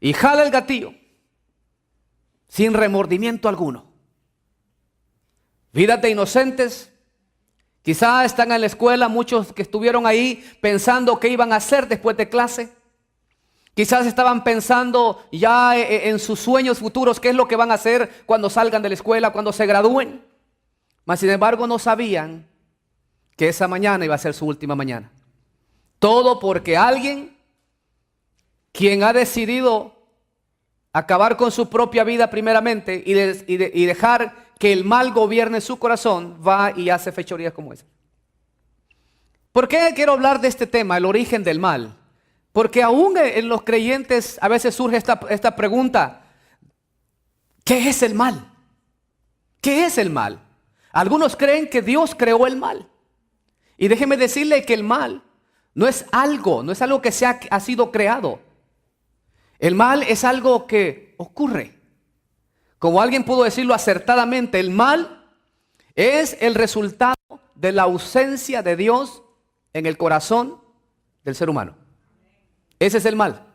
y jala el gatillo sin remordimiento alguno. Vidas de inocentes. Quizás están en la escuela, muchos que estuvieron ahí pensando qué iban a hacer después de clase. Quizás estaban pensando ya en sus sueños futuros, qué es lo que van a hacer cuando salgan de la escuela, cuando se gradúen. Mas sin embargo no sabían que esa mañana iba a ser su última mañana. Todo porque alguien, quien ha decidido acabar con su propia vida primeramente y dejar que el mal gobierne su corazón, va y hace fechorías como esa. ¿Por qué quiero hablar de este tema, el origen del mal? Porque aún en los creyentes a veces surge esta pregunta: ¿qué es el mal? ¿Qué es el mal? Algunos creen que Dios creó el mal. Y déjeme decirle que el mal no es algo que ha sido creado. El mal es algo que ocurre. Como alguien pudo decirlo acertadamente, el mal es el resultado de la ausencia de Dios en el corazón del ser humano. Ese es el mal.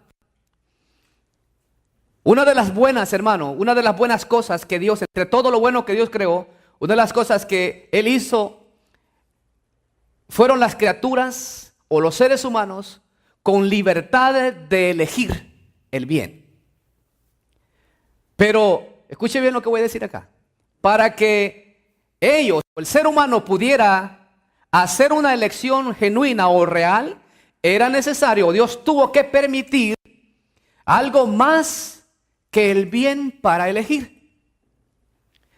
Una de las buenas, hermano, una de las buenas cosas que Dios, entre todo lo bueno que Dios creó, una de las cosas que Él hizo fueron las criaturas o los seres humanos con libertad de elegir el bien. Pero escuche bien lo que voy a decir acá. Para que ellos, el ser humano, pudiera hacer una elección genuina o real, era necesario, Dios tuvo que permitir algo más que el bien para elegir.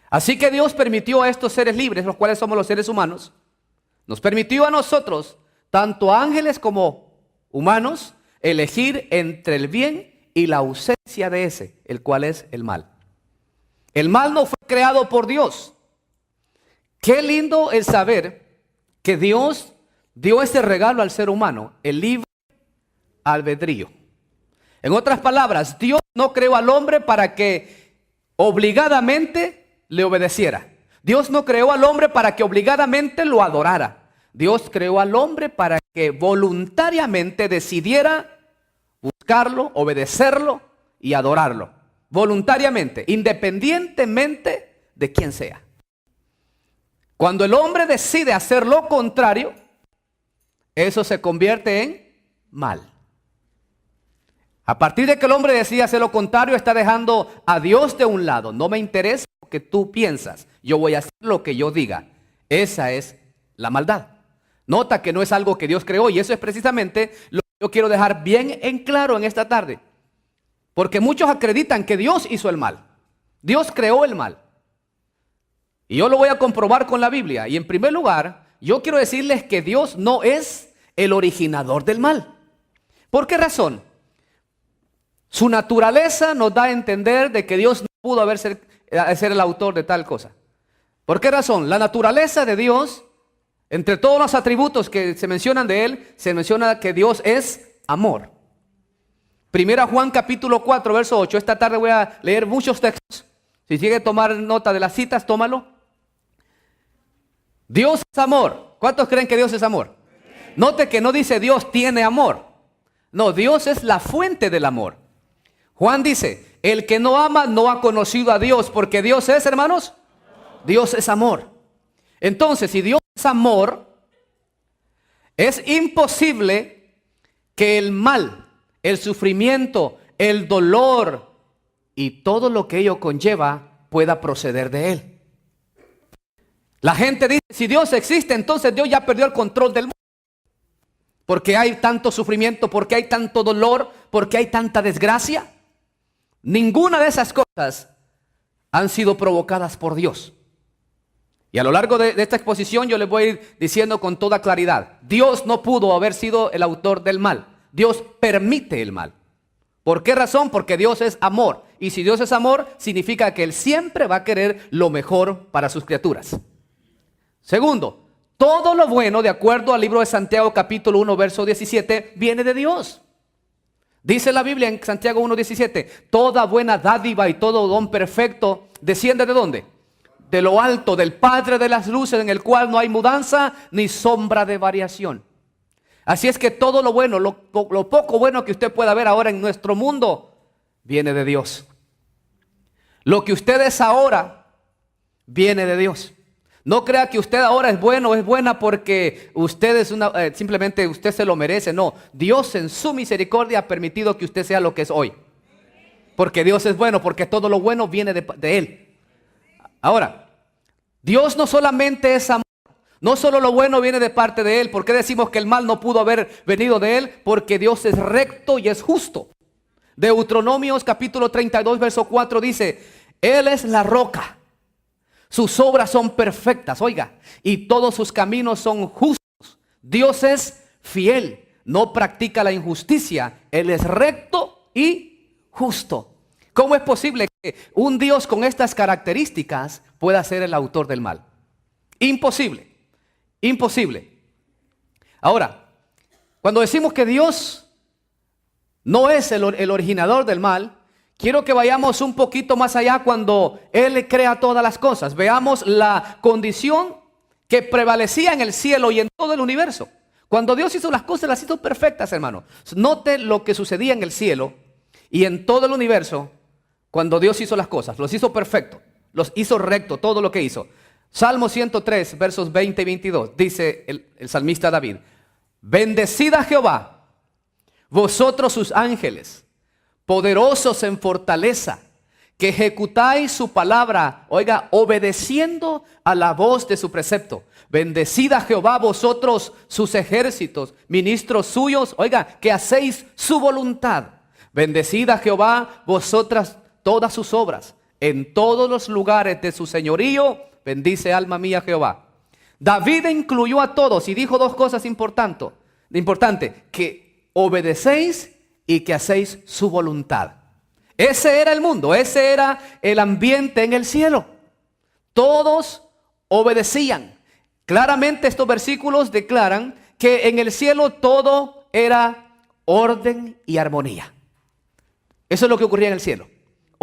Así que Dios permitió a estos seres libres, los cuales somos los seres humanos, nos permitió a nosotros, tanto ángeles como humanos, elegir entre el bien y la ausencia de ese, el cual es el mal. El mal no fue creado por Dios. Qué lindo el saber que Dios dio ese regalo al ser humano, el libre albedrío. En otras palabras, Dios no creó al hombre para que obligadamente le obedeciera. Dios no creó al hombre para que obligadamente lo adorara. Dios creó al hombre para que voluntariamente decidiera buscarlo, obedecerlo y adorarlo. Voluntariamente, independientemente de quién sea. Cuando el hombre decide hacer lo contrario, eso se convierte en mal. A partir de que el hombre decide hacer lo contrario, está dejando a Dios de un lado. No me interesa lo que tú piensas, yo voy a hacer lo que yo diga. Esa es la maldad. Nota que no es algo que Dios creó, y eso es precisamente lo que yo quiero dejar bien en claro en esta tarde. Porque muchos acreditan que Dios hizo el mal. Dios creó el mal. Y yo lo voy a comprobar con la Biblia. Y en primer lugar, yo quiero decirles que Dios no es el originador del mal. ¿Por qué razón? Su naturaleza nos da a entender de que Dios no pudo ser el autor de tal cosa. ¿Por qué razón? La naturaleza de Dios, entre todos los atributos que se mencionan de Él, se menciona que Dios es amor. Primera Juan capítulo 4, verso 8. Esta tarde voy a leer muchos textos. Si sigue a tomar nota de las citas, tómalo. Dios es amor. ¿Cuántos creen que Dios es amor? Note que no dice Dios tiene amor. No, Dios es la fuente del amor. Juan dice, el que no ama no ha conocido a Dios, porque Dios es, hermanos, Dios es amor. Entonces, si Dios es amor, es imposible que el mal, el sufrimiento, el dolor y todo lo que ello conlleva pueda proceder de Él. La gente dice, si Dios existe, entonces Dios ya perdió el control del mundo. Porque hay tanto sufrimiento, porque hay tanto dolor, porque hay tanta desgracia. Ninguna de esas cosas han sido provocadas por Dios. Y a lo largo de esta exposición yo les voy a ir diciendo con toda claridad, Dios no pudo haber sido el autor del mal. Dios permite el mal. ¿Por qué razón? Porque Dios es amor. Y si Dios es amor, significa que Él siempre va a querer lo mejor para sus criaturas. Segundo, todo lo bueno, de acuerdo al libro de Santiago capítulo 1, verso 17, viene de Dios. Dice la Biblia en Santiago 1:17, toda buena dádiva y todo don perfecto desciende ¿de dónde? De lo alto, del Padre de las luces, en el cual no hay mudanza ni sombra de variación. Así es que todo lo bueno, lo poco bueno que usted pueda ver ahora en nuestro mundo, viene de Dios. Lo que usted es ahora viene de Dios. No crea que usted ahora es bueno o es buena porque usted es simplemente usted se lo merece. No, Dios en su misericordia ha permitido que usted sea lo que es hoy. Porque Dios es bueno, porque todo lo bueno viene de Él. Ahora, Dios no solamente es amor, no solo lo bueno viene de parte de Él. ¿Por qué decimos que el mal no pudo haber venido de Él? Porque Dios es recto y es justo. Deuteronomios capítulo 32 verso 4 dice: Él es la roca, sus obras son perfectas, oiga, y todos sus caminos son justos. Dios es fiel, no practica la injusticia, Él es recto y justo. ¿Cómo es posible que un Dios con estas características pueda ser el autor del mal? Imposible, imposible. Ahora, cuando decimos que Dios no es el originador del mal, quiero que vayamos un poquito más allá cuando Él crea todas las cosas. Veamos la condición que prevalecía en el cielo y en todo el universo. Cuando Dios hizo las cosas, las hizo perfectas, hermano. Note lo que sucedía en el cielo y en todo el universo. Cuando Dios hizo las cosas, los hizo perfecto, los hizo recto, todo lo que hizo. Salmo 103, versos 20 y 22, dice el salmista David: Bendecid a Jehová, vosotros sus ángeles, poderosos en fortaleza, que ejecutáis su palabra, oiga, obedeciendo a la voz de su precepto. Bendecid a Jehová, vosotros sus ejércitos, ministros suyos, oiga, que hacéis su voluntad. Bendecid a Jehová, vosotras todas sus obras, en todos los lugares de su señorío, bendice alma mía Jehová. David incluyó a todos y dijo dos cosas importantes, que obedecéis y que hacéis su voluntad. Ese era el mundo, ese era el ambiente en el cielo. Todos obedecían. Claramente estos versículos declaran que en el cielo todo era orden y armonía. Eso es lo que ocurría en el cielo.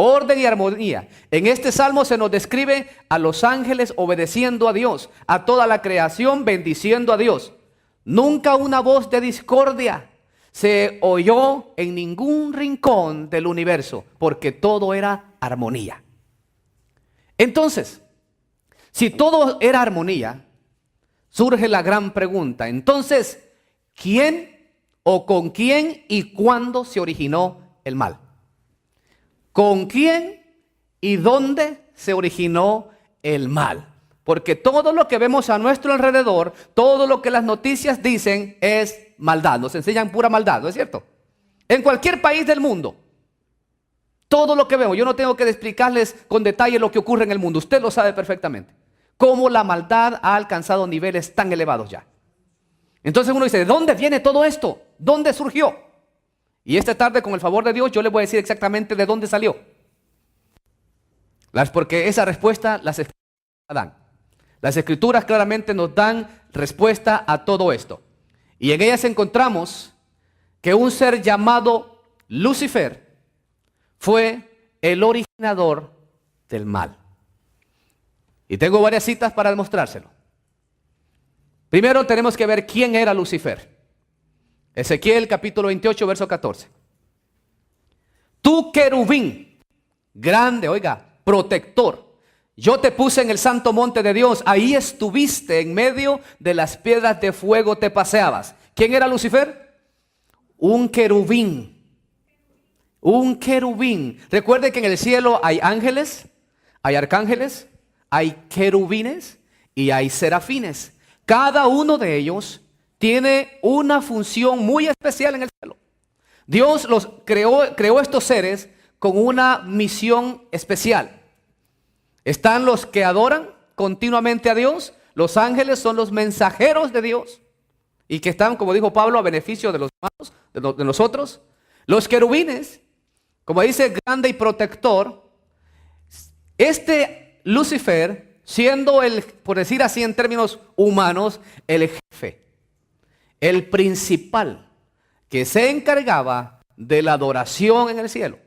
Orden y armonía. En este salmo se nos describe a los ángeles obedeciendo a Dios, a toda la creación bendiciendo a Dios. Nunca una voz de discordia se oyó en ningún rincón del universo, porque todo era armonía. Entonces, si todo era armonía, surge la gran pregunta. Entonces, ¿quién o con quién y cuándo se originó el mal? ¿Con quién y dónde se originó el mal? Porque todo lo que vemos a nuestro alrededor, todo lo que las noticias dicen es maldad. Nos enseñan pura maldad, ¿no es cierto? En cualquier país del mundo, todo lo que vemos, yo no tengo que explicarles con detalle lo que ocurre en el mundo. Usted lo sabe perfectamente. Cómo la maldad ha alcanzado niveles tan elevados ya. Entonces uno dice, ¿de dónde viene todo esto? ¿Dónde surgió? Y esta tarde, con el favor de Dios, yo les voy a decir exactamente de dónde salió. Porque esa respuesta las escrituras dan. Las escrituras claramente nos dan respuesta a todo esto. Y en ellas encontramos que un ser llamado Lucifer fue el originador del mal. Y tengo varias citas para demostrárselo. Primero tenemos que ver quién era Lucifer. Ezequiel capítulo 28, verso 14. Tú, querubín, grande, oiga, protector, yo te puse en el santo monte de Dios, ahí estuviste, en medio de las piedras de fuego te paseabas. ¿Quién era Lucifer? Un querubín. Un querubín. Recuerde que en el cielo hay ángeles, hay arcángeles, hay querubines y hay serafines. Cada uno de ellos tiene una función muy especial en el cielo. Dios los creó estos seres con una misión especial. Están los que adoran continuamente a Dios. Los ángeles son los mensajeros de Dios y que están, como dijo Pablo, a beneficio de los humanos, de nosotros. Los querubines, como dice, grande y protector. Este Lucifer, siendo el, por decir así en términos humanos, el jefe, el principal, que se encargaba de la adoración en el cielo.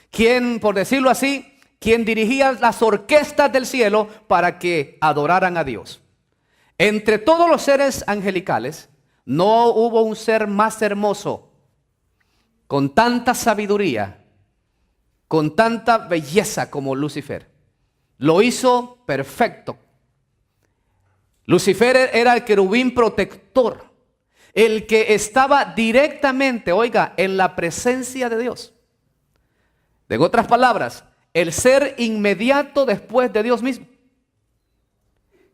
Quien, por decirlo así, quien dirigía las orquestas del cielo para que adoraran a Dios. Entre todos los seres angelicales, no hubo un ser más hermoso, con tanta sabiduría con tanta belleza como Lucifer. Lo hizo perfecto. Lucifer era el querubín protector, el que estaba directamente, oiga, en la presencia de Dios. En otras palabras, el ser inmediato después de Dios mismo,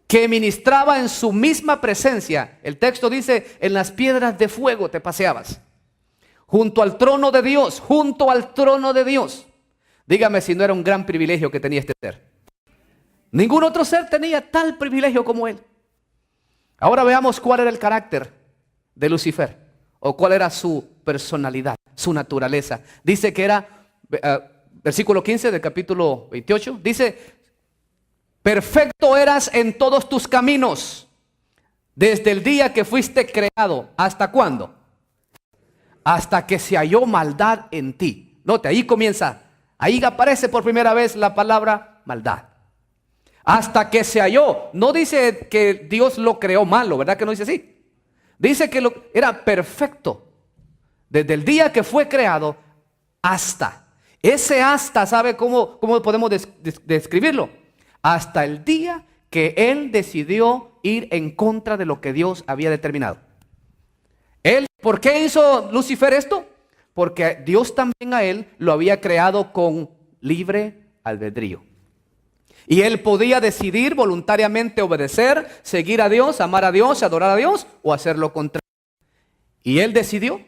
que ministraba en su misma presencia. El texto dice, en las piedras de fuego te paseabas. Junto al trono de Dios, junto al trono de Dios. Dígame si no era un gran privilegio que tenía este ser. Ningún otro ser tenía tal privilegio como él. Ahora veamos cuál era el carácter de Lucifer, o cuál era su personalidad, su naturaleza. Dice que era, versículo 15 del capítulo 28, dice, perfecto eras en todos tus caminos, desde el día que fuiste creado. ¿Hasta cuándo? Hasta que se halló maldad en ti. Note, ahí comienza, ahí aparece por primera vez la palabra maldad. Hasta que se halló. No dice que Dios lo creó malo, ¿verdad que no dice así? Dice que era perfecto. Desde el día que fue creado hasta. Ese hasta, ¿sabe cómo podemos describirlo? Hasta el día que él decidió ir en contra de lo que Dios había determinado. ¿Por qué hizo Lucifer esto? Porque Dios también a él lo había creado con libre albedrío. Y él podía decidir voluntariamente obedecer, seguir a Dios, amar a Dios, adorar a Dios o hacer lo contrario. Y él decidió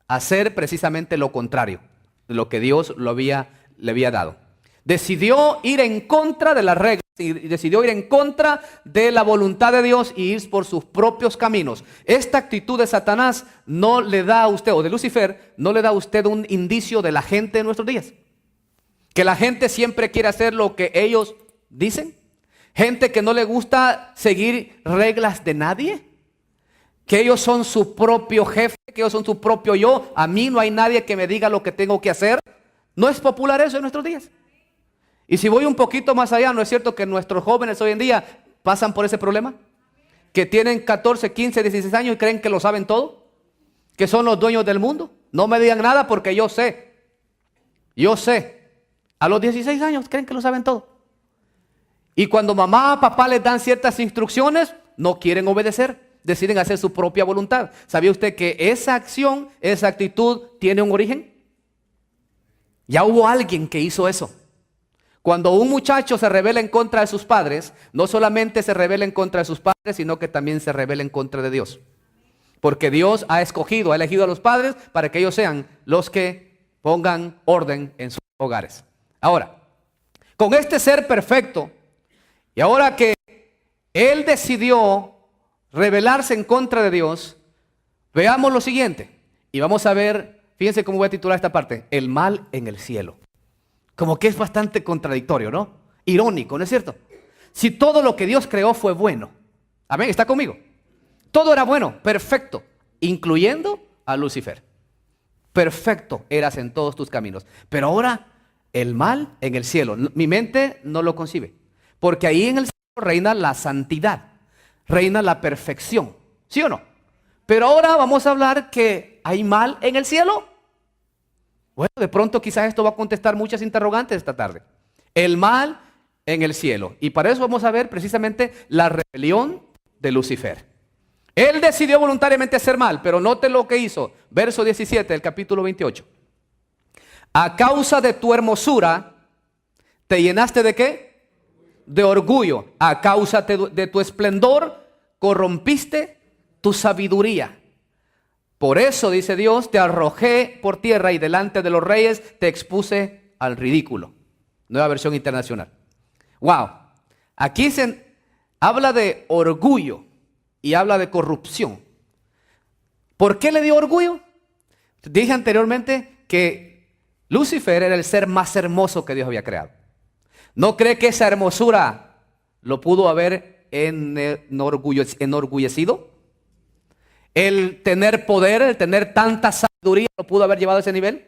hacer precisamente lo contrario de lo que Dios le había dado. Decidió ir en contra de las reglas y decidió ir en contra de la voluntad de Dios y ir por sus propios caminos. Esta actitud de Satanás no le da a usted, o de Lucifer, no le da a usted un indicio de la gente de nuestros días. Que la gente siempre quiere hacer lo que ellos dicen. Gente que no le gusta seguir reglas de nadie. Que ellos son su propio jefe, que ellos son su propio yo. A mí no hay nadie que me diga lo que tengo que hacer. No es popular eso en nuestros días. Y si voy un poquito más allá, ¿no es cierto que nuestros jóvenes hoy en día pasan por ese problema? Que tienen 14, 15, 16 años y creen que lo saben todo. Que son los dueños del mundo. No me digan nada porque yo sé. Yo sé. A los 16 años creen que lo saben todo. Y cuando mamá o papá les dan ciertas instrucciones, no quieren obedecer. Deciden hacer su propia voluntad. ¿Sabía usted que esa acción, esa actitud tiene un origen? Ya hubo alguien que hizo eso. Cuando un muchacho se rebela en contra de sus padres, no solamente se rebela en contra de sus padres, sino que también se rebela en contra de Dios. Porque Dios ha elegido a los padres para que ellos sean los que pongan orden en sus hogares. Ahora, con este ser perfecto, y ahora que él decidió rebelarse en contra de Dios, veamos lo siguiente. Y vamos a ver, fíjense cómo voy a titular esta parte, el mal en el cielo. Como que es bastante contradictorio, ¿no? Irónico, ¿no es cierto? Si todo lo que Dios creó fue bueno. Amén, ¿está conmigo? Todo era bueno, perfecto, incluyendo a Lucifer. Perfecto eras en todos tus caminos. Pero ahora el mal en el cielo, mi mente no lo concibe. Porque ahí en el cielo reina la santidad, reina la perfección, ¿sí o no? Pero ahora vamos a hablar que hay mal en el cielo. Bueno, de pronto quizás esto va a contestar muchas interrogantes esta tarde. El mal en el cielo. Y para eso vamos a ver precisamente la rebelión de Lucifer. Él decidió voluntariamente hacer mal, pero note lo que hizo. Verso 17 del capítulo 28. A causa de tu hermosura, ¿te llenaste de qué? De orgullo. A causa de tu esplendor, corrompiste tu sabiduría. Por eso, dice Dios, te arrojé por tierra y delante de los reyes te expuse al ridículo. Nueva versión internacional. Wow. Aquí se habla de orgullo y habla de corrupción. ¿Por qué le dio orgullo? Dije anteriormente que Lucifer era el ser más hermoso que Dios había creado. ¿No cree que esa hermosura lo pudo haber enorgullecido? El tener poder, el tener tanta sabiduría, ¿lo pudo haber llevado a ese nivel?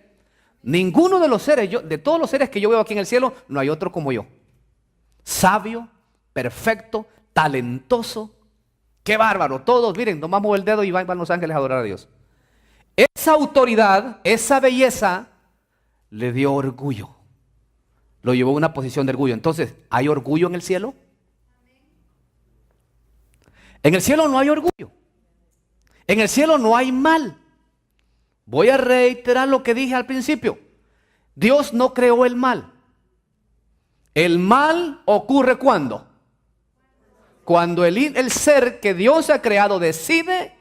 Ninguno de los seres, de todos los seres que yo veo aquí en el cielo, no hay otro como yo. Sabio, perfecto, talentoso. Qué bárbaro. Todos, miren, nomás muevo el dedo y van los ángeles a adorar a Dios. Esa autoridad, esa belleza, le dio orgullo. Lo llevó a una posición de orgullo. Entonces, ¿hay orgullo en el cielo? En el cielo no hay orgullo. En el cielo no hay mal. Voy a reiterar lo que dije al principio. Dios no creó el mal. El mal ocurre ¿cuándo? Cuando el ser que Dios ha creado decide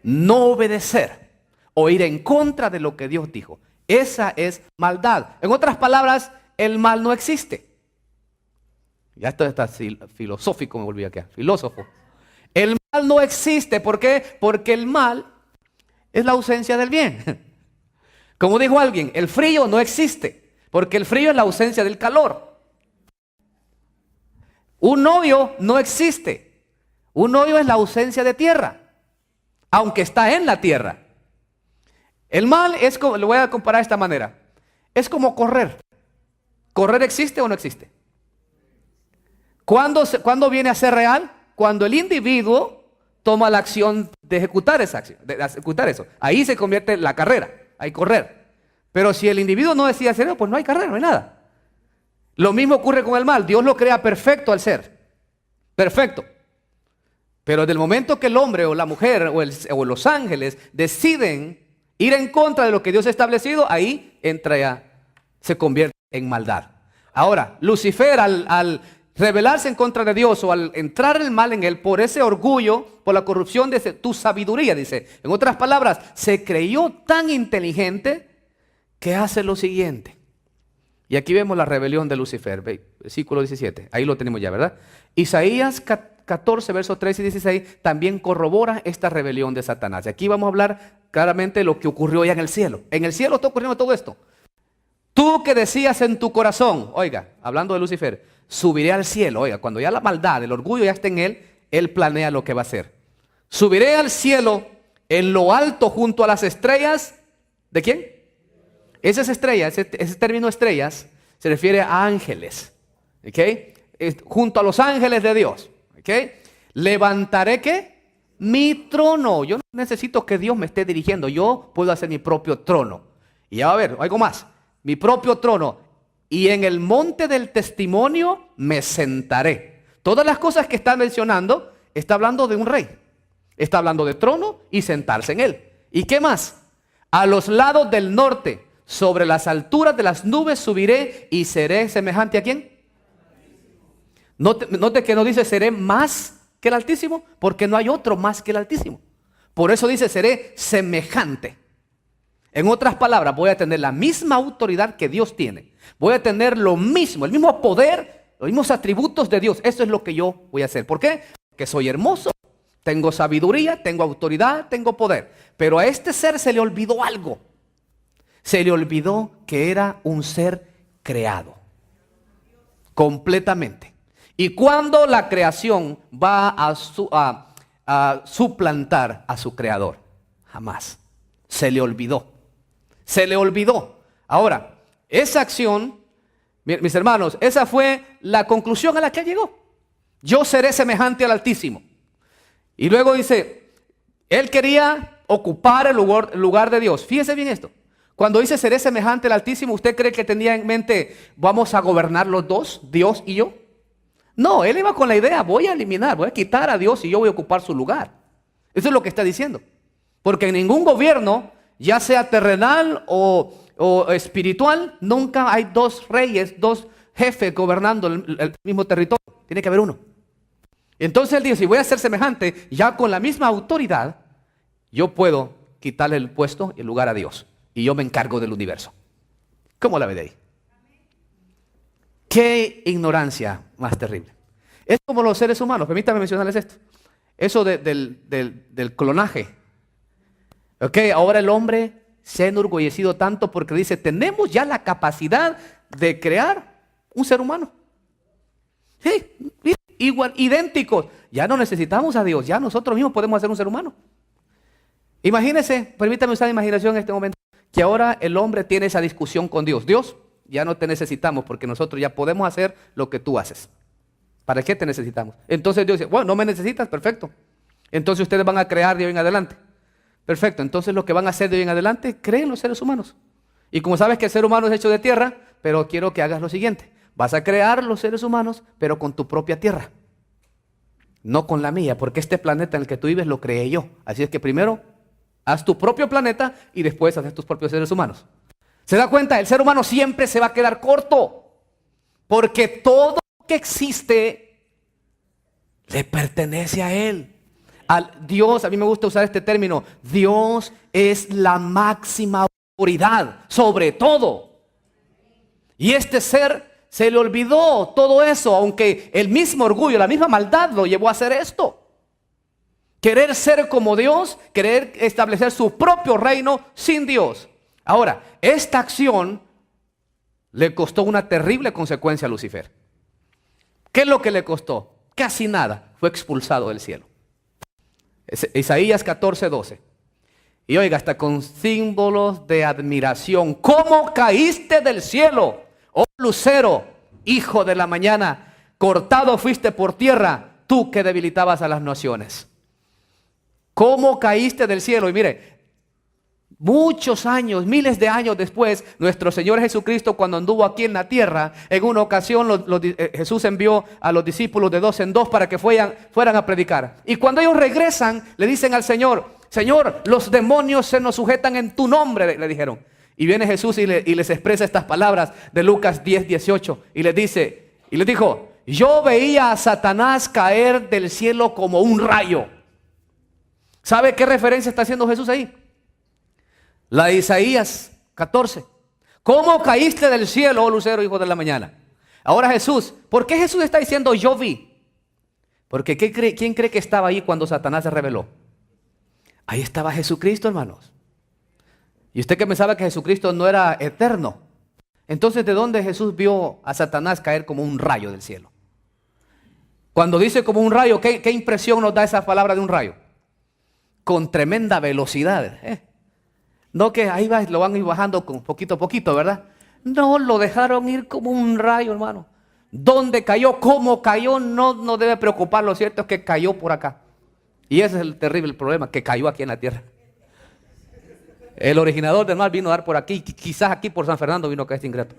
no obedecer o ir en contra de lo que Dios dijo. Esa es maldad. En otras palabras, el mal no existe. Ya esto está filosófico, me volví aquí, filósofo. El mal no existe. ¿Por qué? Porque el mal es la ausencia del bien. Como dijo alguien, el frío no existe, porque el frío es la ausencia del calor. Un novio no existe. Un novio es la ausencia de tierra, aunque está en la tierra. El mal es como, lo voy a comparar de esta manera. Es como correr. ¿Correr existe o no existe? ¿Cuándo viene a ser real? Cuando el individuo toma la acción de ejecutar esa acción, de ejecutar eso. Ahí se convierte en la carrera, hay correr. Pero si el individuo no decide hacerlo, pues no hay carrera, no hay nada. Lo mismo ocurre con el mal. Dios lo crea perfecto al ser. Perfecto. Pero desde el momento que el hombre o la mujer o los ángeles deciden ir en contra de lo que Dios ha establecido, ahí se convierte en maldad. Ahora, Lucifer al rebelarse en contra de Dios o al entrar el mal en él por ese orgullo, por la corrupción de tu sabiduría, dice. En otras palabras, se creyó tan inteligente que hace lo siguiente. Y aquí vemos la rebelión de Lucifer, versículo 17. Ahí lo tenemos ya, ¿verdad? Isaías 14, versos 13 y 16 también corrobora esta rebelión de Satanás. Y aquí vamos a hablar claramente de lo que ocurrió ya en el cielo. En el cielo está ocurriendo todo esto. Tú que decías en tu corazón, oiga, hablando de Lucifer, subiré al cielo. Oiga, cuando ya la maldad, el orgullo ya está en él planea lo que va a hacer. Subiré al cielo en lo alto junto a las estrellas. ¿De quién? Esas estrellas, ese término estrellas, se refiere a ángeles. ¿Okay? Junto a los ángeles de Dios. ¿Okay? Levantaré ¿qué? Mi trono. Yo no necesito que Dios me esté dirigiendo. Yo puedo hacer mi propio trono. Y ya va a ver, algo más. Mi propio trono. Y en el monte del testimonio me sentaré. Todas las cosas que está mencionando, está hablando de un rey. Está hablando de trono y sentarse en él. ¿Y qué más? A los lados del norte, sobre las alturas de las nubes subiré y seré semejante ¿a quién? Note que no dice seré más que el Altísimo, porque no hay otro más que el Altísimo. Por eso dice seré semejante. En otras palabras, voy a tener la misma autoridad que Dios tiene. Voy a tener lo mismo, el mismo poder, los mismos atributos de Dios. Eso es lo que yo voy a hacer. ¿Por qué? Porque soy hermoso, tengo sabiduría, tengo autoridad, tengo poder. Pero a este ser se le olvidó algo. Se le olvidó que era un ser creado. Completamente. Y cuando la creación va a suplantar a su creador, jamás. Se le olvidó. Se le olvidó. Ahora, esa acción, mis hermanos, esa fue la conclusión a la que llegó. Yo seré semejante al Altísimo. Y luego dice, él quería ocupar el lugar de Dios. Fíjese bien esto. Cuando dice seré semejante al Altísimo, ¿usted cree que tenía en mente vamos a gobernar los dos, Dios y yo? No, él iba con la idea, voy a quitar a Dios y yo voy a ocupar su lugar. Eso es lo que está diciendo. Porque en ningún gobierno, ya sea terrenal o espiritual, nunca hay dos reyes, dos jefes gobernando el mismo territorio. Tiene que haber uno. Entonces él dice, si voy a ser semejante, ya con la misma autoridad, yo puedo quitarle el puesto y el lugar a Dios. Y yo me encargo del universo. ¿Cómo la ve de ahí? Qué ignorancia más terrible. Es como los seres humanos. Permítanme mencionarles esto. Eso del clonaje. Ok, ahora el hombre se ha enorgullecido tanto porque dice, tenemos ya la capacidad de crear un ser humano. Sí, igual, idénticos. Ya no necesitamos a Dios, ya nosotros mismos podemos hacer un ser humano. Imagínense, permítame usar la imaginación en este momento, que ahora el hombre tiene esa discusión con Dios. Dios, ya no te necesitamos porque nosotros ya podemos hacer lo que tú haces. ¿Para qué te necesitamos? Entonces Dios dice, bueno, no me necesitas, perfecto. Entonces ustedes van a crear de hoy en adelante. Perfecto, entonces lo que van a hacer de hoy en adelante, creen los seres humanos. Y como sabes que el ser humano es hecho de tierra, pero quiero que hagas lo siguiente. Vas a crear los seres humanos, pero con tu propia tierra. No con la mía, porque este planeta en el que tú vives lo creé yo. Así es que primero haz tu propio planeta y después haces tus propios seres humanos. ¿Se da cuenta? El ser humano siempre se va a quedar corto. Porque todo lo que existe le pertenece a Él. Dios, a mí me gusta usar este término, Dios es la máxima autoridad sobre todo. Y este ser se le olvidó todo eso, aunque el mismo orgullo, la misma maldad lo llevó a hacer esto. Querer ser como Dios, querer establecer su propio reino sin Dios. Ahora, esta acción le costó una terrible consecuencia a Lucifer. ¿Qué es lo que le costó? Casi nada. Fue expulsado del cielo. Isaías 14:12. Y oiga, hasta con símbolos de admiración. ¿Cómo caíste del cielo, oh lucero, hijo de la mañana? Cortado fuiste por tierra, tú que debilitabas a las naciones. ¿Cómo caíste del cielo? Y mire, muchos años, miles de años después, nuestro Señor Jesucristo, cuando anduvo aquí en la tierra, en una ocasión Jesús envió a los discípulos de 2 en 2 para que fueran a predicar. Y cuando ellos regresan, le dicen al Señor, Señor, los demonios se nos sujetan en tu nombre, le dijeron. Y viene Jesús y les expresa estas palabras de Lucas 10:18 y les dijo, yo veía a Satanás caer del cielo como un rayo. ¿Sabe qué referencia está haciendo Jesús ahí? La de Isaías 14. ¿Cómo caíste del cielo, oh lucero, hijo de la mañana? Ahora Jesús, ¿por qué Jesús está diciendo yo vi? Porque ¿quién cree que estaba ahí cuando Satanás se rebeló? Ahí estaba Jesucristo, hermanos. Y usted que pensaba que Jesucristo no era eterno. Entonces, ¿de dónde Jesús vio a Satanás caer como un rayo del cielo? Cuando dice como un rayo, ¿qué impresión nos da esa palabra de un rayo? Con tremenda velocidad. No que ahí lo van a ir bajando con poquito a poquito, ¿verdad? No, lo dejaron ir como un rayo, hermano. ¿Dónde cayó? ¿Cómo cayó? No debe preocupar, lo cierto es que cayó por acá. Y ese es el terrible problema, que cayó aquí en la tierra. El originador del mal vino a dar por aquí, quizás aquí por San Fernando vino a caer este ingrato.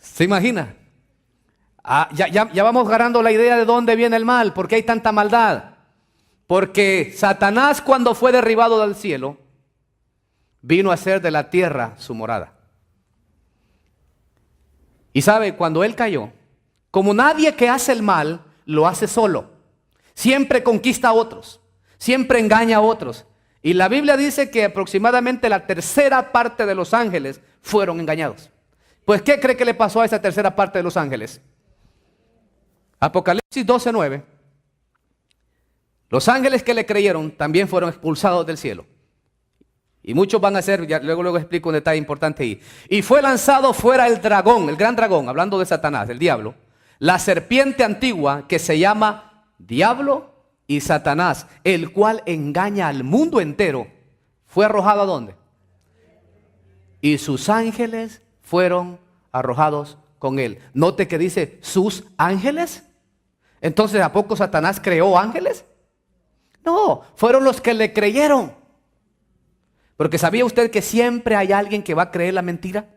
¿Se imagina? Ya vamos ganando la idea de dónde viene el mal, por qué hay tanta maldad. Porque Satanás, cuando fue derribado del cielo, vino a hacer de la tierra su morada. Y sabe, cuando él cayó, como nadie que hace el mal lo hace solo, siempre conquista a otros, siempre engaña a otros. Y la Biblia dice que aproximadamente la tercera parte de los ángeles fueron engañados. Pues, ¿qué cree que le pasó a esa tercera parte de los ángeles? Apocalipsis 12:9. Los ángeles que le creyeron también fueron expulsados del cielo. Y muchos van a ser, luego explico un detalle importante ahí. Y fue lanzado fuera el dragón, el gran dragón, hablando de Satanás, el diablo, la serpiente antigua que se llama Diablo y Satanás, el cual engaña al mundo entero. ¿Fue arrojado a dónde? Y sus ángeles fueron arrojados con él. Note que dice sus ángeles. Entonces, ¿a poco Satanás creó ángeles? No, fueron los que le creyeron. Porque ¿sabía usted que siempre hay alguien que va a creer la mentira?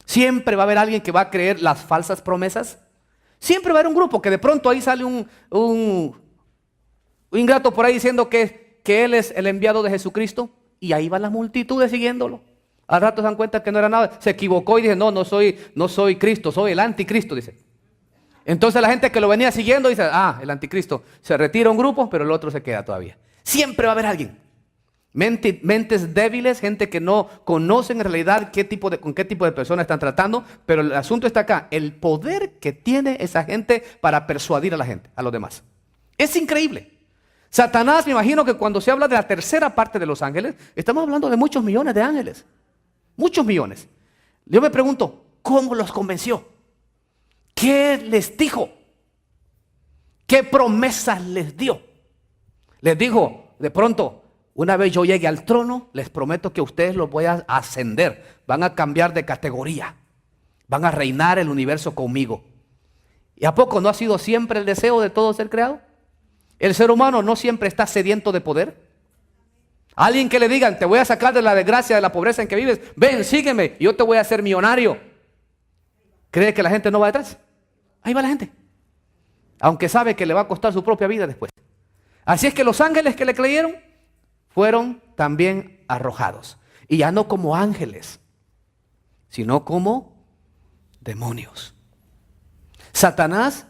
Siempre va a haber alguien que va a creer las falsas promesas. Siempre va a haber un grupo que de pronto ahí sale un ingrato por ahí diciendo que él es el enviado de Jesucristo. Y ahí van las multitudes siguiéndolo. Al rato se dan cuenta que no era nada. Se equivocó y dice, no soy Cristo, soy el anticristo, dice. Entonces la gente que lo venía siguiendo dice, el anticristo. Se retira un grupo, pero el otro se queda todavía. Siempre va a haber alguien. Mentes débiles, gente que no conocen en realidad con qué tipo de personas están tratando, pero el asunto está acá, el poder que tiene esa gente para persuadir a la gente, a los demás. Es increíble. Satanás, me imagino que cuando se habla de la tercera parte de los ángeles, estamos hablando de muchos millones de ángeles. Muchos millones. Yo me pregunto, ¿cómo los convenció? ¿Qué les dijo? ¿Qué promesas les dio? Les dijo, de pronto, una vez yo llegue al trono, les prometo que ustedes los voy a ascender. Van a cambiar de categoría. Van a reinar el universo conmigo. ¿Y a poco no ha sido siempre el deseo de todo ser creado? El ser humano no siempre está sediento de poder. Alguien que le digan, te voy a sacar de la desgracia, de la pobreza en que vives. Ven, sígueme, yo te voy a hacer millonario. ¿Cree que la gente no va detrás? Ahí va la gente. Aunque sabe que le va a costar su propia vida después. Así es que los ángeles que le creyeron fueron también arrojados. Y ya no como ángeles, sino como demonios. Satanás,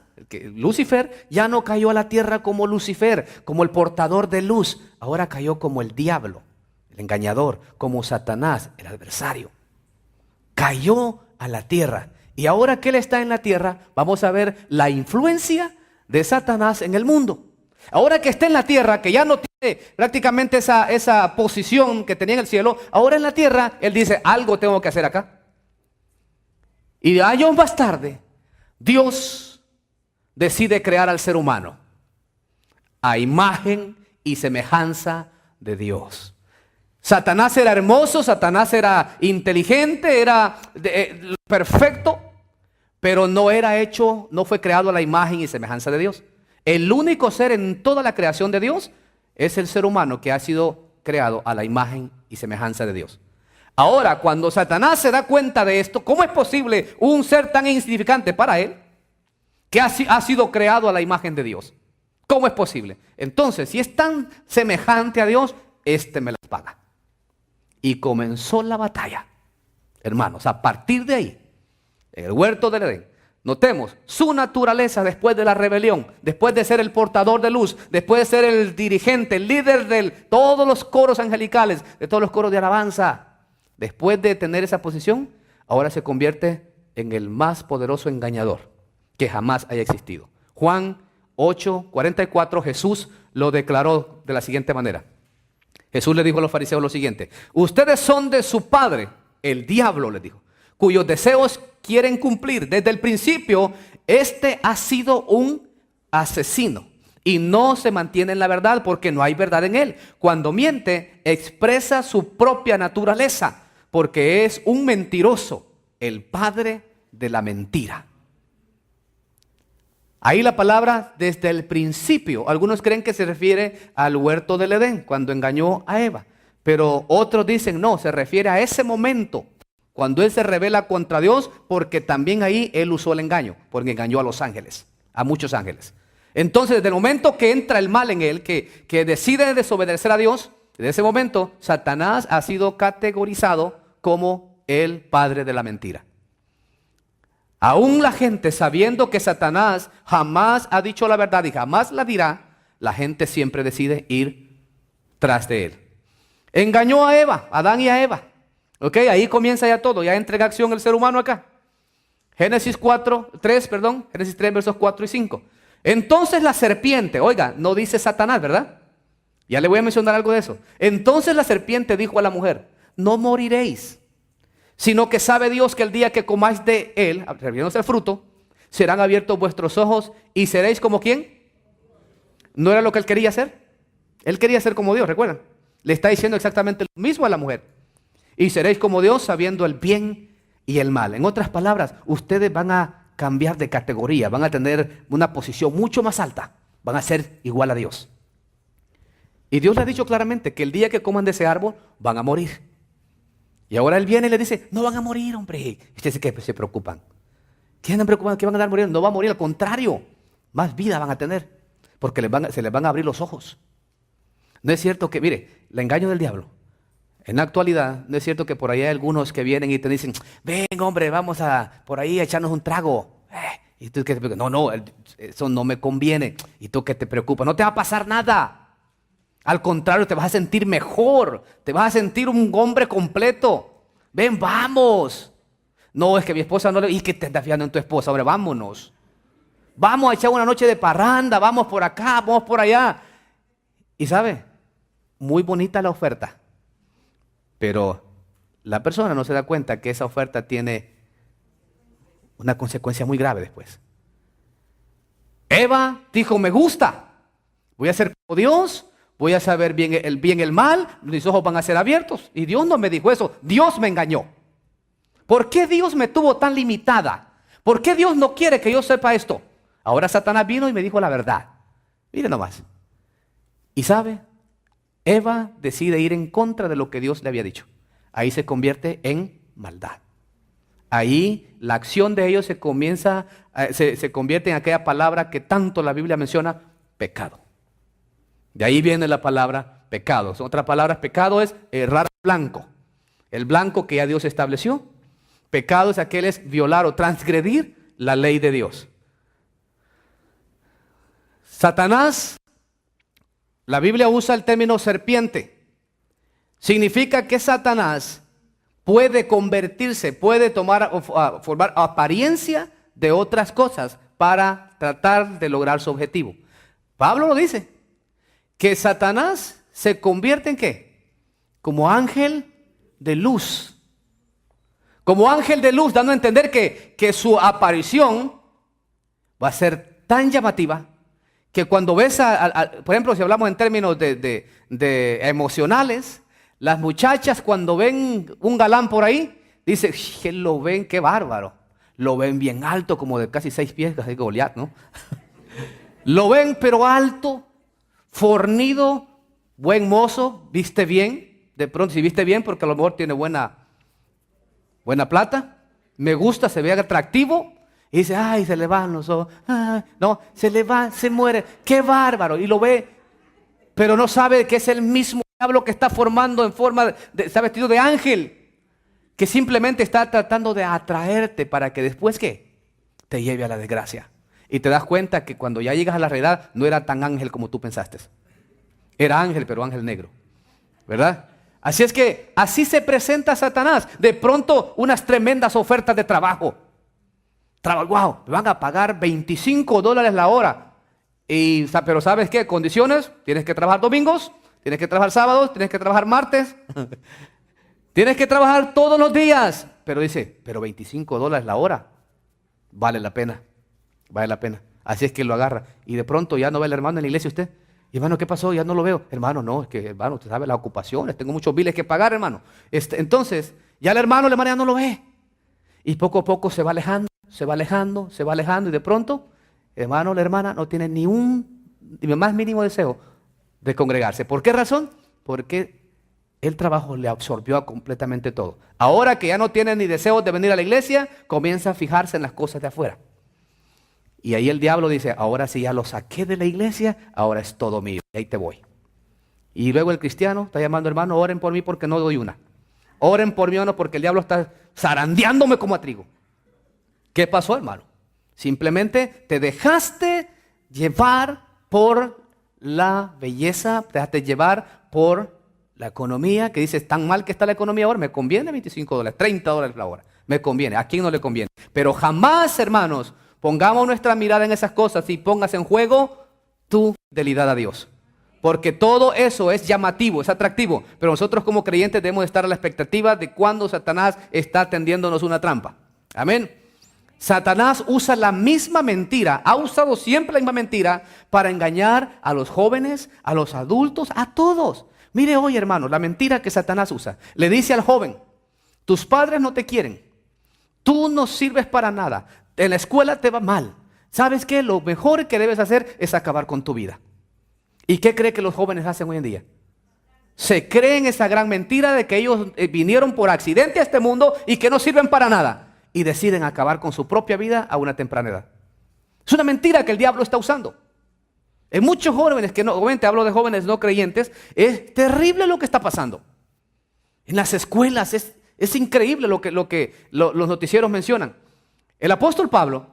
Lucifer, ya no cayó a la tierra como Lucifer, como el portador de luz. Ahora cayó como el diablo, el engañador, como Satanás, el adversario. Cayó a la tierra. Y ahora que él está en la tierra, vamos a ver la influencia de Satanás en el mundo. Ahora que está en la tierra, que ya no tiene prácticamente esa posición que tenía en el cielo, ahora en la tierra, él dice, algo tengo que hacer acá. Y años más tarde, Dios decide crear al ser humano a imagen y semejanza de Dios. Satanás era hermoso, Satanás era inteligente, era perfecto, pero no fue creado a la imagen y semejanza de Dios. El único ser en toda la creación de Dios es el ser humano que ha sido creado a la imagen y semejanza de Dios. Ahora, cuando Satanás se da cuenta de esto, ¿cómo es posible un ser tan insignificante para él que ha sido creado a la imagen de Dios? ¿Cómo es posible? Entonces, si es tan semejante a Dios, me las paga. Y comenzó la batalla. Hermanos, a partir de ahí, en el huerto del Edén, notemos su naturaleza después de la rebelión, después de ser el portador de luz, después de ser el dirigente, el líder de todos los coros angelicales, de todos los coros de alabanza. Después de tener esa posición, ahora se convierte en el más poderoso engañador que jamás haya existido. Juan 8:44, Jesús lo declaró de la siguiente manera. Jesús le dijo a los fariseos lo siguiente: ustedes son de su padre, el diablo, les dijo, cuyos deseos quieren cumplir. Desde el principio, ha sido un asesino y no se mantiene en la verdad porque no hay verdad en él. Cuando miente, expresa su propia naturaleza porque es un mentiroso, el padre de la mentira. Ahí la palabra desde el principio. Algunos creen que se refiere al huerto del Edén, cuando engañó a Eva. Pero otros dicen no, se refiere a ese momento, cuando él se rebela contra Dios, porque también ahí él usó el engaño, porque engañó a los ángeles, a muchos ángeles. Entonces, desde el momento que entra el mal en él, que decide desobedecer a Dios, desde ese momento, Satanás ha sido categorizado como el padre de la mentira. Aún la gente, sabiendo que Satanás jamás ha dicho la verdad y jamás la dirá, la gente siempre decide ir tras de él. Engañó a Eva, a Adán y a Eva. Ok, ahí comienza ya todo, ya entra en acción el ser humano acá. Génesis 3, versos 4 y 5. Entonces la serpiente, oiga, no dice Satanás, ¿verdad? Ya le voy a mencionar algo de eso. Entonces la serpiente dijo a la mujer: no moriréis, sino que sabe Dios que el día que comáis de él, refiriéndose al fruto, serán abiertos vuestros ojos y seréis como ¿quién? ¿No era lo que él quería hacer? Él quería ser como Dios, ¿recuerdan? Le está diciendo exactamente lo mismo a la mujer. Y seréis como Dios sabiendo el bien y el mal. En otras palabras, ustedes van a cambiar de categoría, van a tener una posición mucho más alta, van a ser igual a Dios. Y Dios le ha dicho claramente que el día que coman de ese árbol van a morir. Y ahora él viene y le dice: no van a morir, hombre. Y ustedes que se preocupan. ¿Qué andan preocupados? ¿Qué van a andar muriendo? No va a morir, al contrario, más vida van a tener, porque se les van a abrir los ojos. No es cierto que, mire, el engaño del diablo, en la actualidad, no es cierto que por ahí hay algunos que vienen y te dicen: ven, hombre, vamos por ahí a echarnos un trago. Y tú, ¿qué te preocupas? No, eso no me conviene. ¿Y tú qué te preocupas? No te va a pasar nada. Al contrario, te vas a sentir mejor, te vas a sentir un hombre completo. Ven, vamos. No, es que mi esposa no le... ¿Y qué te estás fijando en tu esposa? Hombre, vámonos. Vamos a echar una noche de parranda, vamos por acá, vamos por allá. Y ¿sabe? Muy bonita la oferta. Pero la persona no se da cuenta que esa oferta tiene una consecuencia muy grave después. Eva dijo: me gusta, voy a ser como Dios, voy a saber bien el mal, mis ojos van a ser abiertos. Y Dios no me dijo eso, Dios me engañó. ¿Por qué Dios me tuvo tan limitada? ¿Por qué Dios no quiere que yo sepa esto? Ahora Satanás vino y me dijo la verdad. Mire nomás. Y sabe, Eva decide ir en contra de lo que Dios le había dicho. Ahí se convierte en maldad. Ahí la acción de ellos se convierte en aquella palabra que tanto la Biblia menciona, pecado. De ahí viene la palabra pecado. Son otras palabras, pecado es errar blanco. El blanco que ya Dios estableció. Pecado es aquel es violar o transgredir la ley de Dios. Satanás, la Biblia usa el término serpiente. Significa que Satanás puede convertirse, puede formar apariencia de otras cosas para tratar de lograr su objetivo. Pablo lo dice, que Satanás se convierte en ¿qué? Como ángel de luz. Como ángel de luz, dando a entender que su aparición va a ser tan llamativa que cuando ves, por ejemplo, si hablamos en términos de emocionales, las muchachas cuando ven un galán por ahí, dicen, que lo ven, qué bárbaro. Lo ven bien alto, como de casi 6 pies, casi Goliat, ¿no? Lo ven pero alto, fornido, buen mozo, viste bien. De pronto si viste bien porque a lo mejor tiene buena plata. Me gusta, se ve atractivo. Y dice, ay, se le van los ojos. Ay, no, se le va, se muere. Qué bárbaro. Y lo ve, pero no sabe que es el mismo diablo que está formando en forma está vestido de ángel, que simplemente está tratando de atraerte para que después ¿qué? Te lleve a la desgracia. Y te das cuenta que cuando ya llegas a la realidad no era tan ángel como tú pensaste. Era ángel, pero ángel negro, ¿verdad? Así es que así se presenta Satanás. De pronto unas tremendas ofertas de trabajo. Wow, me van a pagar $25 la hora. Pero ¿sabes qué? Condiciones, tienes que trabajar domingos, tienes que trabajar sábados, tienes que trabajar martes, tienes que trabajar todos los días. Pero dice, pero $25 la hora, vale la pena, vale la pena. Así es que lo agarra. Y de pronto ya no ve al hermano en la iglesia usted. Y hermano, ¿qué pasó? Ya no lo veo. Hermano, no, es que hermano, usted sabe las ocupaciones, tengo muchos biles que pagar, hermano. Entonces, ya el hermano ya no lo ve. Y poco a poco se va alejando, se va alejando, se va alejando. Y de pronto, hermano, la hermana no tiene ni más mínimo deseo de congregarse. ¿Por qué razón? Porque el trabajo le absorbió completamente todo. Ahora que ya no tiene ni deseo de venir a la iglesia, comienza a fijarse en las cosas de afuera. Y ahí el diablo dice, ahora sí ya lo saqué de la iglesia, ahora es todo mío, y ahí te voy. Y luego el cristiano está llamando, hermano, oren por mí porque no doy una. Oren por mí, no, porque el diablo está zarandeándome como a trigo. ¿Qué pasó, hermano? Simplemente te dejaste llevar por la belleza, te dejaste llevar por la economía, que dices, tan mal que está la economía ahora, me conviene $25, $30 la hora, me conviene. ¿A quién no le conviene? Pero jamás, hermanos, pongamos nuestra mirada en esas cosas y pongas en juego tu fidelidad a Dios. Porque todo eso es llamativo, es atractivo. Pero nosotros como creyentes debemos estar a la expectativa de cuando Satanás está tendiéndonos una trampa. Amén. Satanás usa la misma mentira, ha usado siempre la misma mentira para engañar a los jóvenes, a los adultos, a todos. Mire hoy, hermanos, la mentira que Satanás usa. Le dice al joven, tus padres no te quieren, tú no sirves para nada, en la escuela te va mal. ¿Sabes qué? Lo mejor que debes hacer es acabar con tu vida. ¿Y qué cree que los jóvenes hacen hoy en día? Se creen esa gran mentira de que ellos vinieron por accidente a este mundo y que no sirven para nada. Y deciden acabar con su propia vida a una temprana edad. Es una mentira que el diablo está usando. En muchos jóvenes, que no, obviamente hablo de jóvenes no creyentes, es terrible lo que está pasando. En las escuelas es increíble lo que los noticieros mencionan. El apóstol Pablo,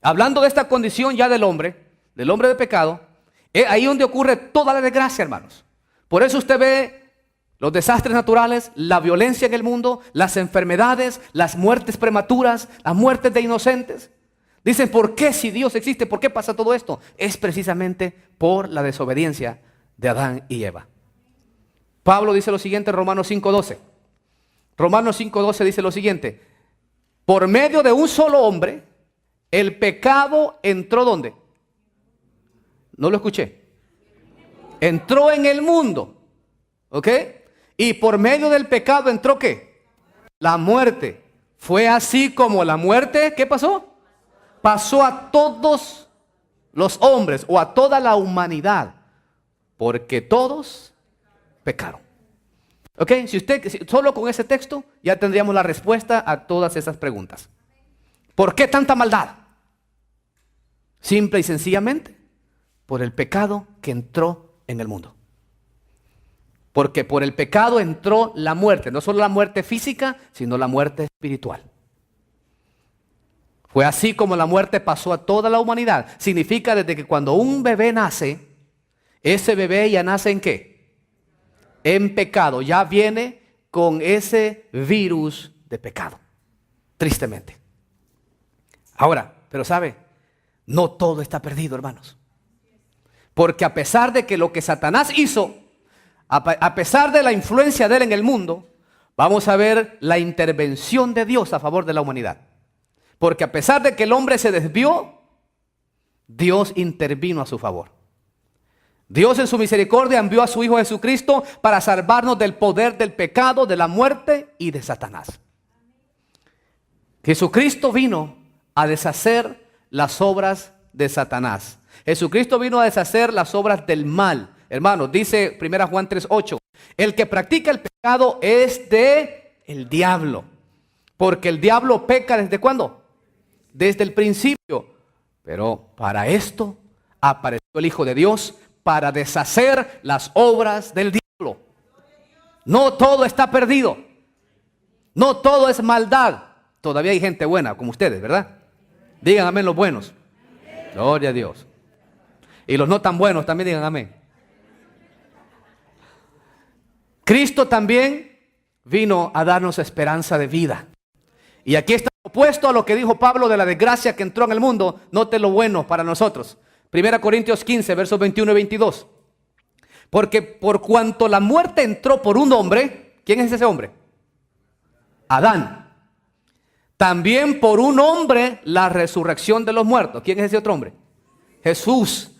hablando de esta condición ya del hombre de pecado, es ahí donde ocurre toda la desgracia, hermanos. Por eso usted ve los desastres naturales, la violencia en el mundo, las enfermedades, las muertes prematuras, las muertes de inocentes. Dicen, ¿por qué si Dios existe? ¿Por qué pasa todo esto? Es precisamente por la desobediencia de Adán y Eva. Pablo dice lo siguiente en Romanos 5:12. Romanos 5:12 dice lo siguiente. Por medio de un solo hombre, el pecado entró ¿dónde? No lo escuché. Entró en el mundo. ¿Ok? Y por medio del pecado entró ¿qué? La muerte. Fue así como la muerte, ¿qué pasó? Pasó a todos los hombres o a toda la humanidad. Porque todos pecaron. ¿Ok? Solo con ese texto ya tendríamos la respuesta a todas esas preguntas. ¿Por qué tanta maldad? Simple y sencillamente por el pecado que entró en el mundo. Porque por el pecado entró la muerte, no solo la muerte física, sino la muerte espiritual. Fue así como la muerte pasó a toda la humanidad. Significa desde que cuando un bebé nace, ese bebé ya nace ¿en qué? En pecado. Ya viene con ese virus de pecado. Tristemente. Ahora, pero ¿sabe? No todo está perdido, hermanos. Porque a pesar de que lo que Satanás hizo, a pesar de la influencia de él en el mundo, vamos a ver la intervención de Dios a favor de la humanidad. Porque a pesar de que el hombre se desvió, Dios intervino a su favor. Dios en su misericordia envió a su Hijo Jesucristo para salvarnos del poder del pecado, de la muerte y de Satanás. Jesucristo vino a deshacer las obras de Satanás. Jesucristo vino a deshacer las obras del mal. Hermanos, dice 1 Juan 3:8, el que practica el pecado es de el diablo. Porque el diablo peca ¿desde cuándo? Desde el principio. Pero para esto apareció el Hijo de Dios para deshacer las obras del diablo. No todo está perdido. No todo es maldad. Todavía hay gente buena como ustedes, ¿verdad? Digan amén los buenos. Gloria a Dios. Y los no tan buenos también digan amén. Cristo también vino a darnos esperanza de vida. Y aquí está opuesto a lo que dijo Pablo de la desgracia que entró en el mundo. Note lo bueno para nosotros. 1 Corintios 15, versos 21 y 22. Porque por cuanto la muerte entró por un hombre, ¿quién es ese hombre? Adán. También por un hombre la resurrección de los muertos. ¿Quién es ese otro hombre? Jesús.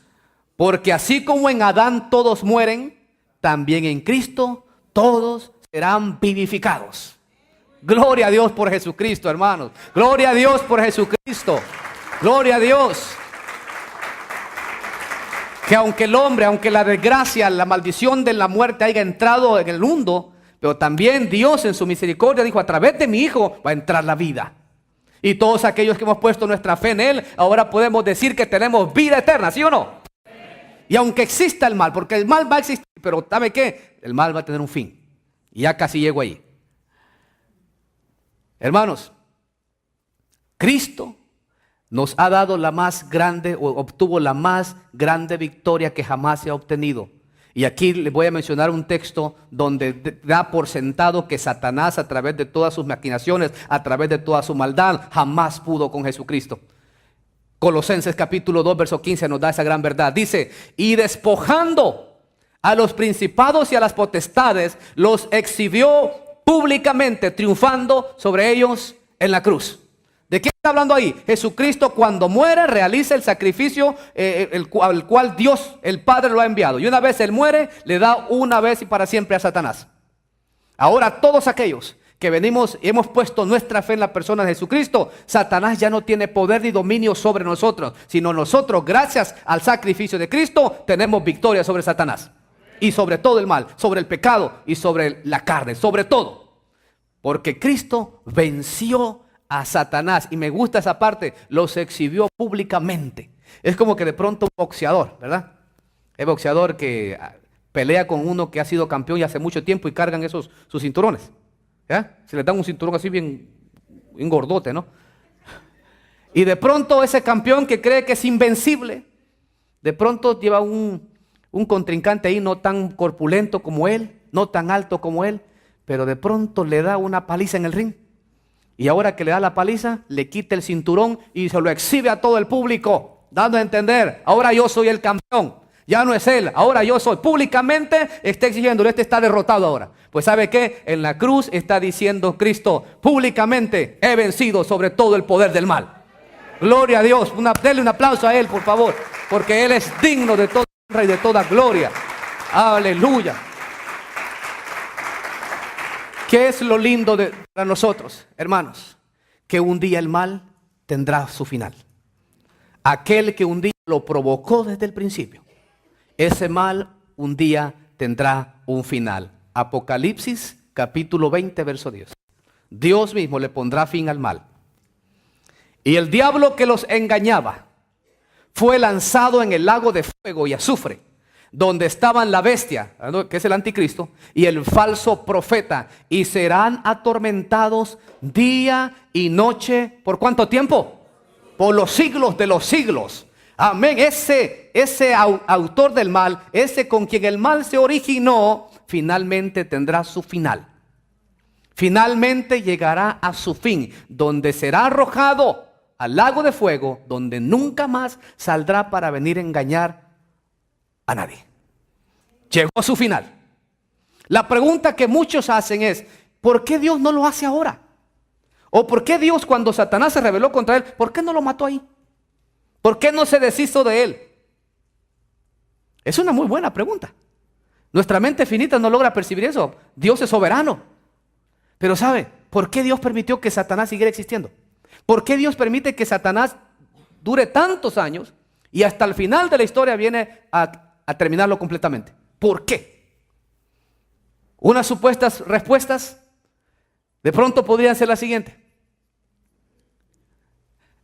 Porque así como en Adán todos mueren, también en Cristo todos serán vivificados. Gloria a Dios por Jesucristo, hermanos. Gloria a Dios por Jesucristo. Gloria a Dios. Que aunque el hombre, aunque la desgracia, la maldición de la muerte haya entrado en el mundo, pero también Dios en su misericordia dijo, a través de mi Hijo va a entrar la vida. Y todos aquellos que hemos puesto nuestra fe en Él, ahora podemos decir que tenemos vida eterna, ¿sí o no? Y aunque exista el mal, porque el mal va a existir, pero ¿sabe qué? El mal va a tener un fin. Y ya casi llego ahí. Hermanos, Cristo nos ha dado la más grande, o obtuvo la más grande victoria que jamás se ha obtenido. Y aquí les voy a mencionar un texto donde da por sentado que Satanás, a través de todas sus maquinaciones, a través de toda su maldad, jamás pudo con Jesucristo. Colosenses capítulo 2, verso 15 nos da esa gran verdad. Dice, y despojando a los principados y a las potestades, los exhibió públicamente, triunfando sobre ellos en la cruz. ¿De qué está hablando ahí? Jesucristo cuando muere realiza el sacrificio al cual Dios, el Padre, lo ha enviado. Y una vez Él muere, le da una vez y para siempre a Satanás. Ahora todos aquellos que venimos y hemos puesto nuestra fe en la persona de Jesucristo, Satanás ya no tiene poder ni dominio sobre nosotros, sino nosotros, gracias al sacrificio de Cristo, tenemos victoria sobre Satanás. Y sobre todo el mal, sobre el pecado y sobre la carne, sobre todo. Porque Cristo venció a Satanás. Y me gusta esa parte, los exhibió públicamente. Es como que de pronto un boxeador, ¿verdad? El boxeador que pelea con uno que ha sido campeón ya hace mucho tiempo y cargan sus cinturones. ¿Ya? Se les da un cinturón así bien gordote, ¿no? Y de pronto ese campeón que cree que es invencible, de pronto lleva un contrincante ahí no tan corpulento como él, no tan alto como él, pero de pronto le da una paliza en el ring. Y ahora que le da la paliza, le quita el cinturón y se lo exhibe a todo el público, dando a entender, ahora yo soy el campeón. Ya no es él, ahora yo soy. Públicamente está exigiéndolo, este está derrotado ahora. Pues ¿sabe qué? En la cruz está diciendo Cristo, públicamente he vencido sobre todo el poder del mal. Gloria a Dios, denle un aplauso a Él, por favor, porque Él es digno de toda honra y de toda gloria. Aleluya. ¿Qué es lo lindo para nosotros, hermanos? Que un día el mal tendrá su final. Aquel que un día lo provocó desde el principio, ese mal un día tendrá un final. Apocalipsis capítulo 20, verso 10. Dios mismo le pondrá fin al mal. Y el diablo que los engañaba fue lanzado en el lago de fuego y azufre, donde estaban la bestia, que es el anticristo, y el falso profeta, y serán atormentados día y noche. ¿Por cuánto tiempo? Por los siglos de los siglos. Amén. Ese autor del mal, ese con quien el mal se originó, finalmente tendrá su final. Finalmente llegará a su fin, donde será arrojado al lago de fuego, donde nunca más saldrá para venir a engañar a nadie. Llegó a su final. La pregunta que muchos hacen es, ¿por qué Dios no lo hace ahora? ¿O por qué Dios, cuando Satanás se rebeló contra él, por qué no lo mató ahí? ¿Por qué no se deshizo de él? Es una muy buena pregunta. Nuestra mente finita no logra percibir eso. Dios es soberano. Pero ¿sabe por qué Dios permitió que Satanás siguiera existiendo? ¿Por qué Dios permite que Satanás dure tantos años y hasta el final de la historia viene a terminarlo completamente? ¿Por qué? Unas supuestas respuestas de pronto podrían ser la siguiente.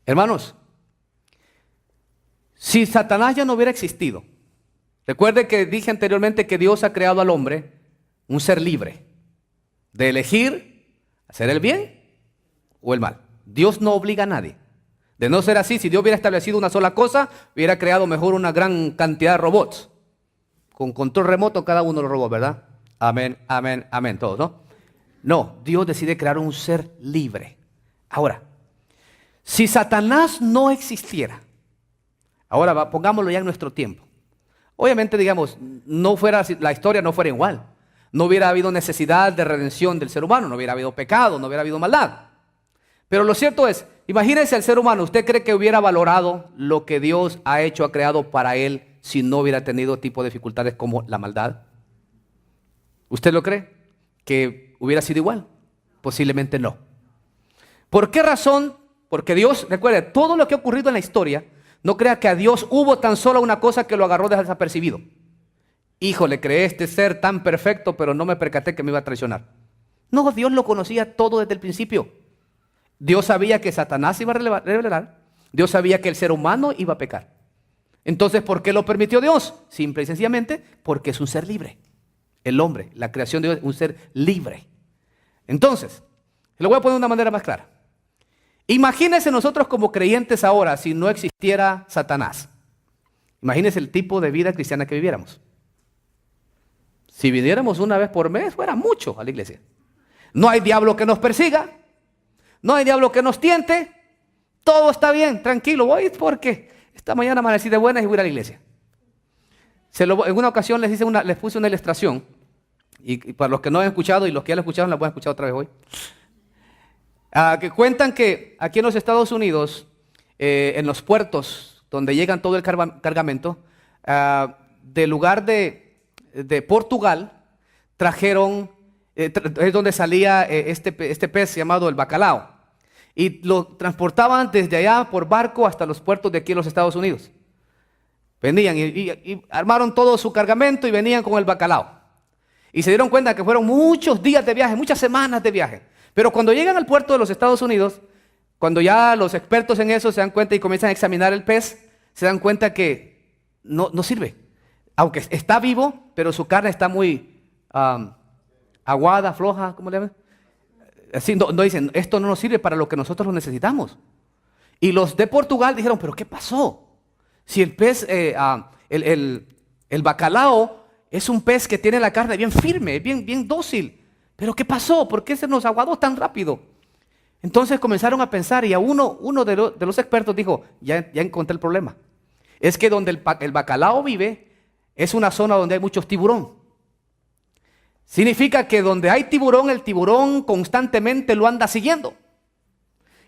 Hermanos, si Satanás ya no hubiera existido, recuerde que dije anteriormente que Dios ha creado al hombre un ser libre de elegir hacer el bien o el mal. Dios no obliga a nadie. De no ser así, si Dios hubiera establecido una sola cosa, hubiera creado mejor una gran cantidad de robots. Con control remoto cada uno de los robots, ¿verdad? Amén, amén, amén, todos, ¿no? No, Dios decide crear un ser libre. Ahora, si Satanás no existiera, ahora pongámoslo ya en nuestro tiempo. Obviamente, digamos, la historia no fuera igual. No hubiera habido necesidad de redención del ser humano, no hubiera habido pecado, no hubiera habido maldad. Pero lo cierto es, imagínese al ser humano, ¿usted cree que hubiera valorado lo que Dios ha hecho, ha creado para él si no hubiera tenido tipo de dificultades como la maldad? ¿Usted lo cree? ¿Que hubiera sido igual? Posiblemente no. ¿Por qué razón? Porque Dios, recuerde, todo lo que ha ocurrido en la historia, no crea que a Dios hubo tan solo una cosa que lo agarró desapercibido. Híjole, creé este ser tan perfecto, pero no me percaté que me iba a traicionar. No, Dios lo conocía todo desde el principio. Dios sabía que Satanás iba a revelar. Dios sabía que el ser humano iba a pecar. Entonces, ¿por qué lo permitió Dios? Simple y sencillamente porque es un ser libre. El hombre, la creación de Dios es un ser libre. Entonces, lo voy a poner de una manera más clara. Imagínense nosotros como creyentes ahora si no existiera Satanás. Imagínense el tipo de vida cristiana que viviéramos. Si viniéramos una vez por mes, fuera mucho a la iglesia. No hay diablo que nos persiga. No hay diablo que nos tiente. Todo está bien, tranquilo. Voy porque esta mañana amanecí de buenas y voy a ir a la iglesia. En una ocasión les puse una ilustración. Y para los que no han escuchado y los que ya la escucharon, la pueden escuchar otra vez hoy. Que cuentan que aquí en los Estados Unidos, en los puertos donde llegan todo el cargamento, del lugar de Portugal, trajeron, es donde salía este pez llamado el bacalao. Y lo transportaban desde allá por barco hasta los puertos de aquí en los Estados Unidos. Venían y armaron todo su cargamento y venían con el bacalao. Y se dieron cuenta que fueron muchos días de viaje, muchas semanas de viaje. Pero cuando llegan al puerto de los Estados Unidos, cuando ya los expertos en eso se dan cuenta y comienzan a examinar el pez, se dan cuenta que no sirve. Aunque está vivo, pero su carne está muy aguada, floja, ¿cómo le llaman? Así no dicen, esto no nos sirve para lo que nosotros lo necesitamos. Y los de Portugal dijeron, ¿pero qué pasó? Si el pez, el bacalao es un pez que tiene la carne bien firme, bien dócil. ¿Pero qué pasó? ¿Por qué se nos aguadó tan rápido? Entonces comenzaron a pensar y a uno de los expertos dijo, ya encontré el problema. Es que donde el bacalao vive es una zona donde hay muchos tiburón. Significa que donde hay tiburón, el tiburón constantemente lo anda siguiendo.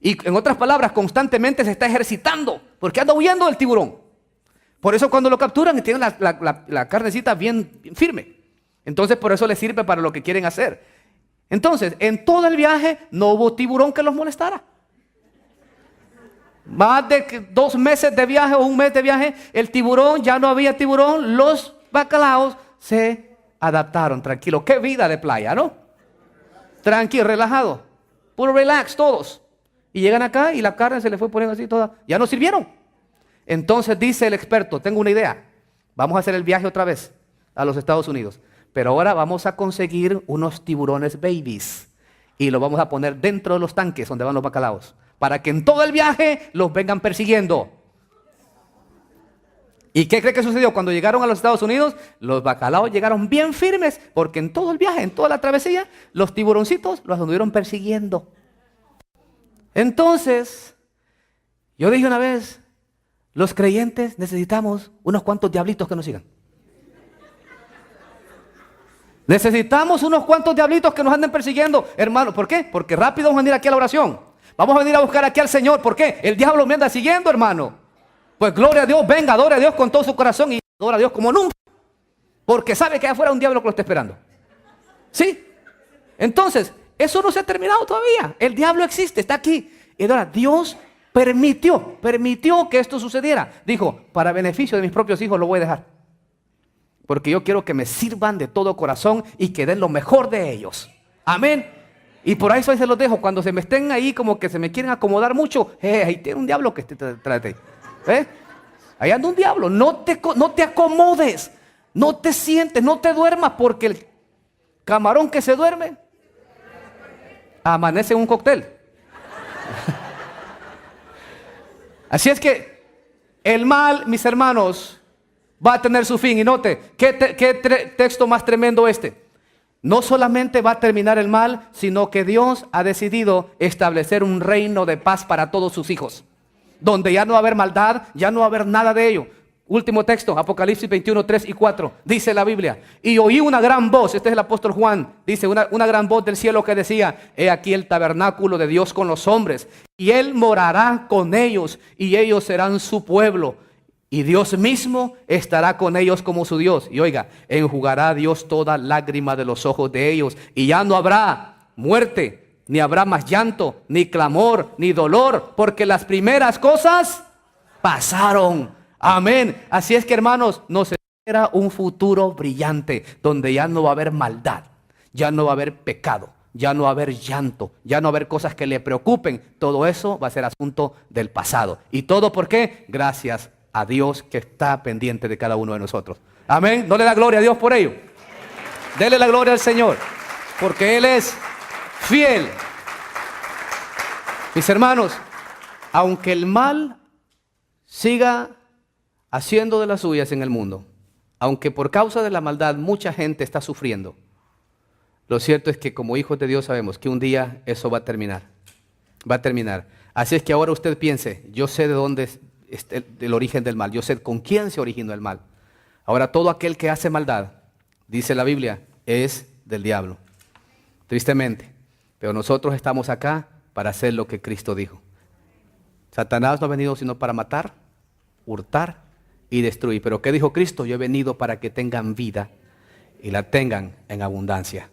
Y en otras palabras, constantemente se está ejercitando porque anda huyendo del tiburón. Por eso cuando lo capturan tienen la carnecita bien firme. Entonces por eso les sirve para lo que quieren hacer. Entonces, en todo el viaje no hubo tiburón que los molestara. Más de 2 meses de viaje o 1 mes de viaje, el tiburón, ya no había tiburón, los bacalaos se adaptaron, tranquilo. Qué vida de playa, ¿no? Tranquilo, relajado. Puro relax todos. Y llegan acá y la carne se le fue poniendo así toda. Ya no sirvieron. Entonces dice el experto, tengo una idea. Vamos a hacer el viaje otra vez a los Estados Unidos. Pero ahora vamos a conseguir unos tiburones babies. Y los vamos a poner dentro de los tanques donde van los bacalaos. Para que en todo el viaje los vengan persiguiendo. ¿Y qué cree que sucedió? Cuando llegaron a los Estados Unidos, los bacalaos llegaron bien firmes. Porque en todo el viaje, en toda la travesía, los tiburoncitos los anduvieron persiguiendo. Entonces, yo dije una vez, los creyentes necesitamos unos cuantos diablitos que nos sigan. Necesitamos unos cuantos diablitos que nos anden persiguiendo, hermano. ¿Por qué? Porque rápido vamos a venir aquí a la oración. Vamos a venir a buscar aquí al Señor. ¿Por qué? El diablo me anda siguiendo, hermano. Pues gloria a Dios, venga, adore a Dios con todo su corazón y adora a Dios como nunca. Porque sabe que afuera hay un diablo que lo está esperando. ¿Sí? Entonces, eso no se ha terminado todavía. El diablo existe, está aquí. Y ahora Dios permitió que esto sucediera. Dijo, para beneficio de mis propios hijos lo voy a dejar. Porque yo quiero que me sirvan de todo corazón y que den lo mejor de ellos. Amén. Y por eso se los dejo. Cuando se me estén ahí como que se me quieren acomodar mucho, ahí tiene un diablo que te trate. Ahí anda un diablo. No te acomodes. No te sientes, no te duermas, porque el camarón que se duerme amanece en un cóctel. Así es que el mal, mis hermanos, va a tener su fin. Y note, ¿qué texto más tremendo este? No solamente va a terminar el mal, sino que Dios ha decidido establecer un reino de paz para todos sus hijos. Donde ya no va a haber maldad, ya no va a haber nada de ello. Último texto, Apocalipsis 21, 3 y 4. Dice la Biblia, y oí una gran voz, este es el apóstol Juan, dice una gran voz del cielo que decía, he aquí el tabernáculo de Dios con los hombres, y Él morará con ellos, y ellos serán su pueblo. Y Dios mismo estará con ellos como su Dios. Y oiga, enjugará Dios toda lágrima de los ojos de ellos. Y ya no habrá muerte, ni habrá más llanto, ni clamor, ni dolor, porque las primeras cosas pasaron. Amén. Así es que, hermanos, nos espera un futuro brillante, donde ya no va a haber maldad, ya no va a haber pecado, ya no va a haber llanto, ya no va a haber cosas que le preocupen. Todo eso va a ser asunto del pasado. ¿Y todo por qué? Gracias a Dios que está pendiente de cada uno de nosotros. Amén. ¿No le da gloria a Dios por ello? Dele la gloria al Señor, porque Él es fiel. Mis hermanos, aunque el mal siga haciendo de las suyas en el mundo, aunque por causa de la maldad mucha gente está sufriendo, lo cierto es que como hijos de Dios sabemos que un día eso va a terminar. Va a terminar. Así es que ahora usted piense, yo sé de dónde es el origen del mal, yo sé con quién se originó el mal. Ahora todo aquel que hace maldad, dice la Biblia, es del diablo. Tristemente. Pero nosotros estamos acá para hacer lo que Cristo dijo. Satanás no ha venido sino para matar, hurtar y destruir. Pero ¿qué dijo Cristo? Yo he venido para que tengan vida y la tengan en abundancia.